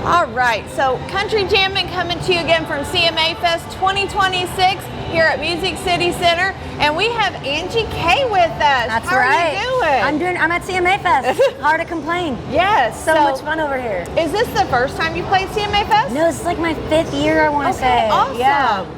All right, so Country Jammin' coming to you again from CMAFest 2026 here at Music City Center, and we have AngieK with us. That's How right. are you doing? I'm at CMAFest. Hard to complain. Yes. So much fun over here. Is this the first time you played CMAFest? No, this is like my 5th year, I want to say. Awesome. Yeah.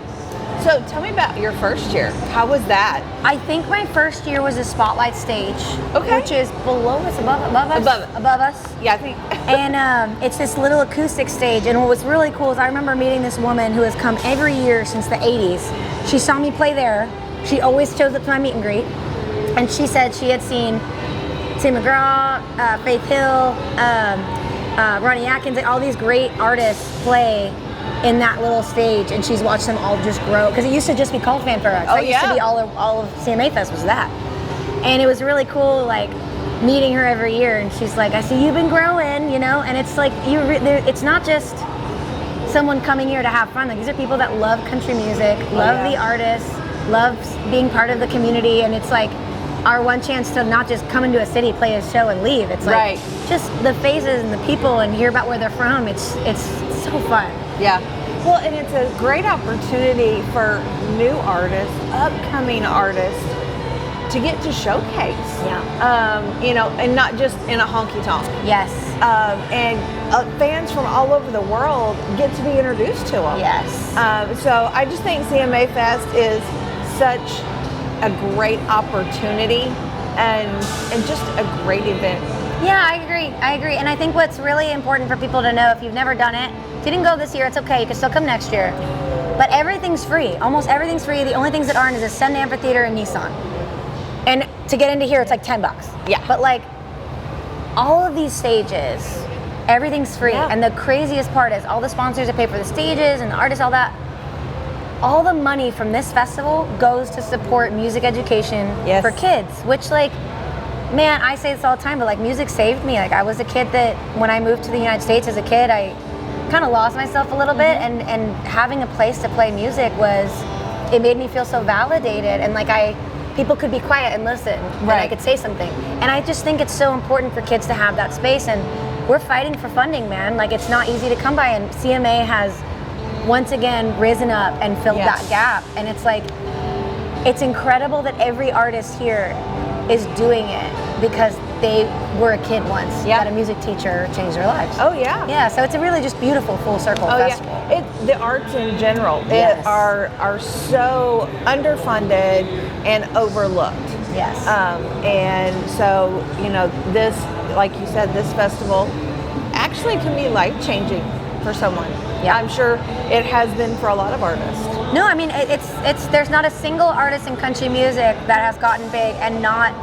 So tell me about your first year. How was that? I think my first year was a spotlight stage, Okay. which is below us, above us? Above us. Yeah, I think. And it's this little acoustic stage. And what was really cool is I remember meeting this woman who has come every year since the 80s. She saw me play there. She always shows up to my meet and greet. And she said she had seen Tim McGraw, Faith Hill, Ronnie Atkins, all these great artists play in that little stage, and she's watched them all just grow, because it used to just be called Fanfare X. Oh, That used to be all of CMAFest was that. And it was really cool, like, meeting her every year, and she's like, I see you've been growing, you know, and it's like, it's not just someone coming here to have fun. Like, these are people that love country music, love the artists, love being part of the community, and it's like our one chance to not just come into a city, play a show, and leave. It's like just the faces and the people, and hear about where they're from. It's so fun. Yeah. Well, and it's a great opportunity for new artists, upcoming artists, to get to showcase. Yeah. You know, and not just in a honky tonk. Yes. And fans from all over the world get to be introduced to them. Yes. So I just think CMAFest is such a great opportunity and just a great event. Yeah, I agree. And I think what's really important for people to know, if you've never done it, if you didn't go this year, it's okay. You can still come next year. But everything's free. Almost everything's free. The only things that aren't is a Sun Amphitheater and Nissan. And to get into here, it's like $10. Yeah. But like, all of these stages, everything's free. Yeah. And the craziest part is all the sponsors that pay for the stages and the artists, all that, all the money from this festival goes to support music education for kids, which, like, man, I say this all the time, but like, music saved me. Like, I was a kid that when I moved to the United States as a kid, I kind of lost myself a little bit, and having a place to play music it made me feel so validated, and like people could be quiet and listen, and I could say something. And I just think it's so important for kids to have that space, and we're fighting for funding, man. Like, it's not easy to come by, and CMA has once again risen up and filled that gap. And it's like, it's incredible that every artist here is doing it because they were a kid once that a music teacher changed their lives. Oh yeah. Yeah, so it's a really just beautiful full circle festival. Yeah. The arts in general are so underfunded and overlooked. Yes. And so, you know, this, like you said, this festival actually can be life-changing for someone. Yeah. I'm sure it has been for a lot of artists. No, I mean, it's there's not a single artist in country music that has gotten big and not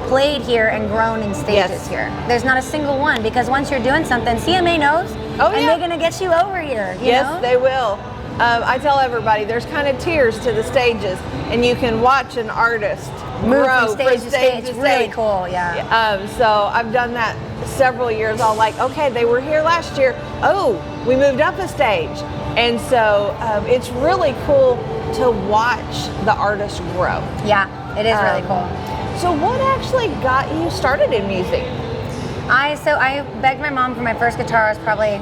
played here and grown in stages here. There's not a single one, because once you're doing something, CMA knows, and they're gonna get you over here. You know? They will. I tell everybody there's kind of tiers to the stages, and you can watch an artist move grow from stage to stage. It's really cool, yeah. So I've done that several years. I'll like, okay, they were here last year. Oh, we moved up a stage. And so it's really cool to watch the artist grow. Yeah, it is really cool. So what actually got you started in music? I begged my mom for my first guitar. I was probably,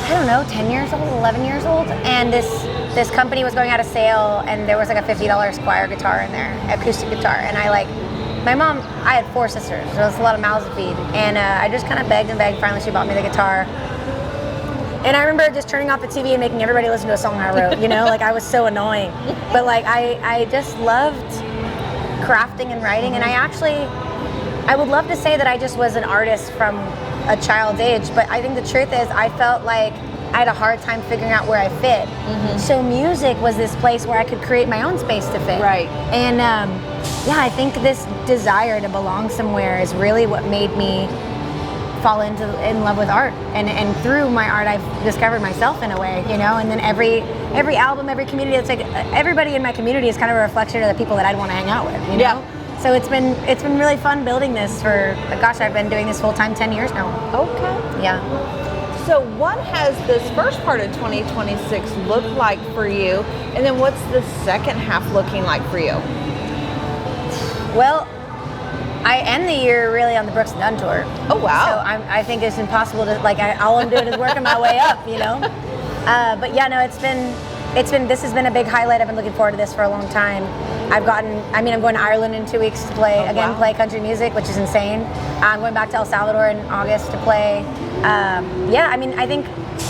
I don't know, 10 years old, 11 years old. And this company was going out of sale, and there was like a $50 Squire guitar in there, acoustic guitar. And I had 4 sisters, so it was a lot of mouths to feed. And I just kind of begged and begged. Finally, she bought me the guitar. And I remember just turning off the TV and making everybody listen to a song I wrote, you know, like I was so annoying. But like, I just loved crafting and writing, and I would love to say that I just was an artist from a child's age, but I think the truth is I felt like I had a hard time figuring out where I fit. So music was this place where I could create my own space to fit. Right. And I think this desire to belong somewhere is really what made me fall in love with art, and through my art I've discovered myself in a way, you know. And then every album, every community, it's like everybody in my community is kind of a reflection of the people that I'd want to hang out with, you know. So it's been really fun building this for, gosh, I've been doing this full time 10 years now. Okay. Yeah. So what has this first part of 2026 looked like for you, and then what's the second half looking like for you? Well, I end the year really on the Brooks and Dunn tour. Oh wow! So I think it's impossible to all I'm doing is working my way up, you know. But yeah, no, this has been a big highlight. I've been looking forward to this for a long time. I'm going to Ireland in 2 weeks to play play country music, which is insane. I'm going back to El Salvador in August to play. I think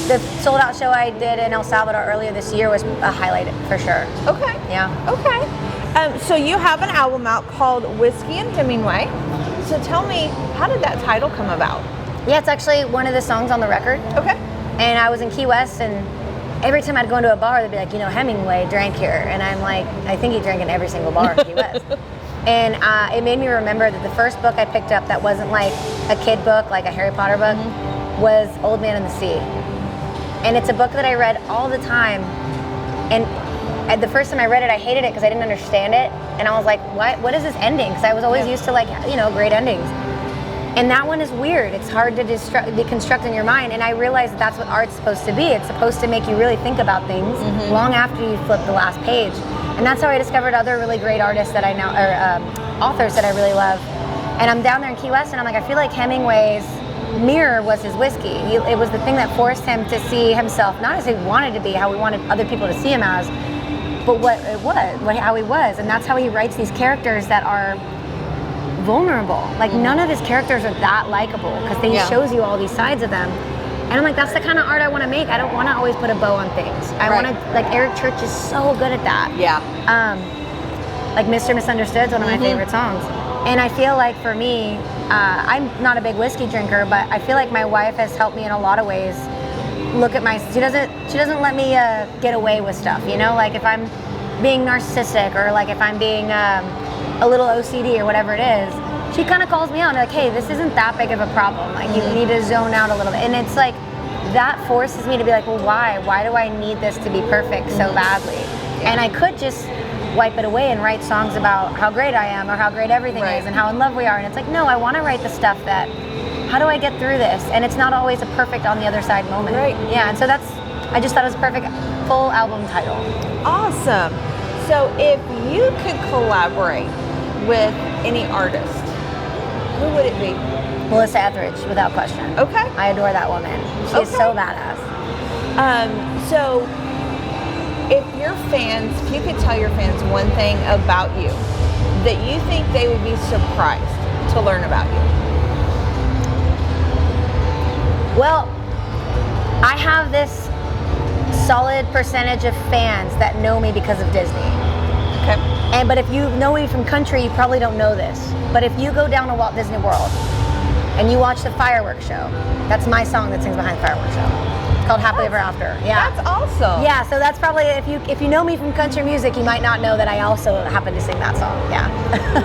the sold out show I did in El Salvador earlier this year was a highlight for sure. Okay. Yeah. Okay. So you have an album out called Whiskey and Hemingway. So tell me, how did that title come about? Yeah, it's actually one of the songs on the record. Okay. And I was in Key West, and every time I'd go into a bar, they'd be like, Hemingway drank here. And I'm like, I think he drank in every single bar in Key West. And it made me remember that the first book I picked up that wasn't like a kid book, like a Harry Potter book, was Old Man and the Sea. And it's a book that I read all the time. And the first time I read it, I hated it because I didn't understand it. And I was like, what is this ending? Because I was always used to great endings. And that one is weird. It's hard to deconstruct in your mind. And I realized that's what art's supposed to be. It's supposed to make you really think about things long after you flip the last page. And that's how I discovered other really great artists that authors that I really love. And I'm down there in Key West, and I'm like, I feel like Hemingway's mirror was his whiskey. It was the thing that forced him to see himself, not as he wanted to be, how we wanted other people to see him as, but how he was. And that's how he writes these characters that are vulnerable. Like none of his characters are that likable because he shows you all these sides of them. And I'm like, that's the kind of art I want to make. I don't want to always put a bow on things. I want to, Eric Church is so good at that. Yeah. Like Mr. Misunderstood is one of my favorite songs. And I feel like for me, I'm not a big whiskey drinker, but I feel like my wife has helped me in a lot of ways. She doesn't let me get away with stuff, like if I'm being narcissistic or like if I'm being a little OCD or whatever it is, she kind of calls me out and like, hey, this isn't that big of a problem. Like you need to zone out a little bit. And it's like, that forces me to be like, well, why? Why do I need this to be perfect so badly? Yeah. And I could just wipe it away and write songs about how great I am or how great everything is and how in love we are. And it's like, no, I want to write the stuff that, how do I get through this? And it's not always a perfect on the other side moment. Right. Yeah, and so I just thought it was a perfect full album title. Awesome. So if you could collaborate with any artist, who would it be? Melissa Etheridge, without question. Okay. I adore that woman. She is so badass. So if you could tell your fans one thing about you that you think they would be surprised to learn about you. Well, I have this solid percentage of fans that know me because of Disney. Okay. But if you know me from country, you probably don't know this. But if you go down to Walt Disney World and you watch the fireworks show, that's my song that sings behind the fireworks show. It's called Happily Ever After. Yeah. That's awesome. Yeah, so that's probably, if you know me from country music, you might not know that I also happen to sing that song. Yeah.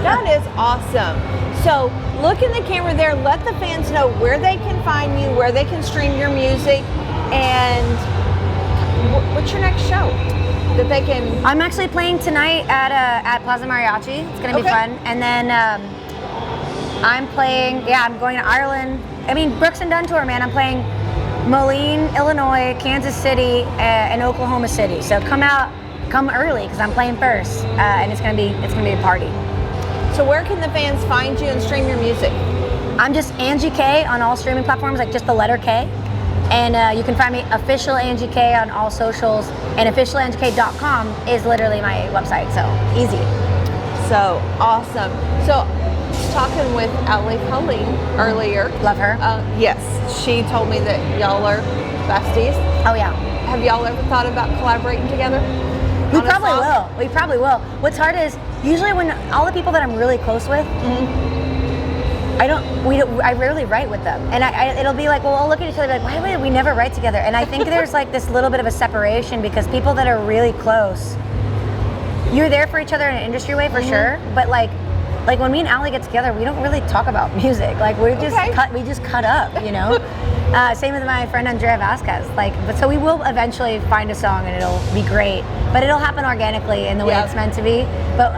That is awesome. So look in the camera there, let the fans know where they can find you, where they can stream your music, and what's your next show that they can... I'm actually playing tonight at Plaza Mariachi. It's going to be fun. And then I'm going to Ireland. Brooks and Dunn tour, man. I'm playing Moline, Illinois, Kansas City, and Oklahoma City. So come early because I'm playing first, and it's gonna be a party. So where can the fans find you and stream your music? I'm just AngieK on all streaming platforms, like just the letter K. And you can find me official AngieK on all socials, and officialangieK.com is literally my website. So easy. So awesome. So talking with Ali Colleen earlier. Love her. Yes, she told me that y'all are besties. Oh yeah. Have y'all ever thought about collaborating together? We probably will. What's hard is usually when all the people that I'm really close with, I rarely write with them, and it'll be like, well, I'll look at each other and be like, why would we never write together? And I think there's like this little bit of a separation because people that are really close, you're there for each other in an industry way for sure, but like when me and Ali get together, we don't really talk about music. Like we just cut up, Same with my friend Andrea Vasquez. But so we will eventually find a song and it'll be great, but it'll happen organically in the way it's meant to be. But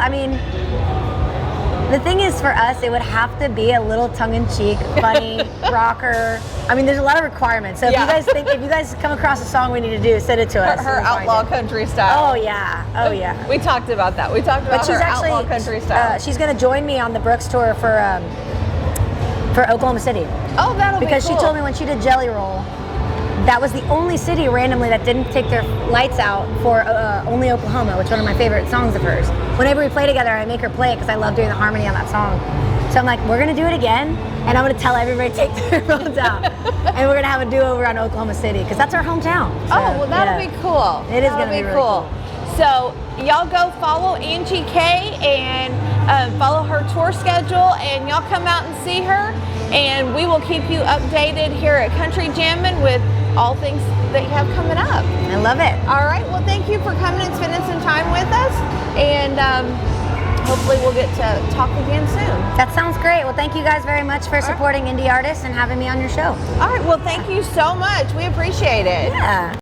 The thing is, for us, it would have to be a little tongue-in-cheek, funny, rocker. I mean, there's a lot of requirements. So if you guys come across a song we need to do, send it to us. Her outlaw country style. Oh yeah. We talked about that. We talked about her outlaw country style. She's going to join me on the Brooks tour for Oklahoma City. Oh, that'll be cool. Because she told me when she did Jelly Roll, that was the only city randomly that didn't take their lights out for Only Oklahoma, which is one of my favorite songs of hers. Whenever we play together, I make her play it because I love doing the harmony on that song. So I'm like, we're going to do it again, and I'm going to tell everybody to take their phones out. And we're going to have a do-over on Oklahoma City because that's our hometown. So, oh, well, that'll be cool. It is going to be really cool. So y'all go follow AngieK and follow her tour schedule, and y'all come out and see her, and we will keep you updated here at Country Jammin' with all things that you have coming up. I love it. All right, well, thank you for coming and spending some time with us, and hopefully we'll get to talk again soon. That sounds great. Well, thank you guys very much for supporting indie artists and having me on your show. All right, well, thank you so much. We appreciate it. Yeah.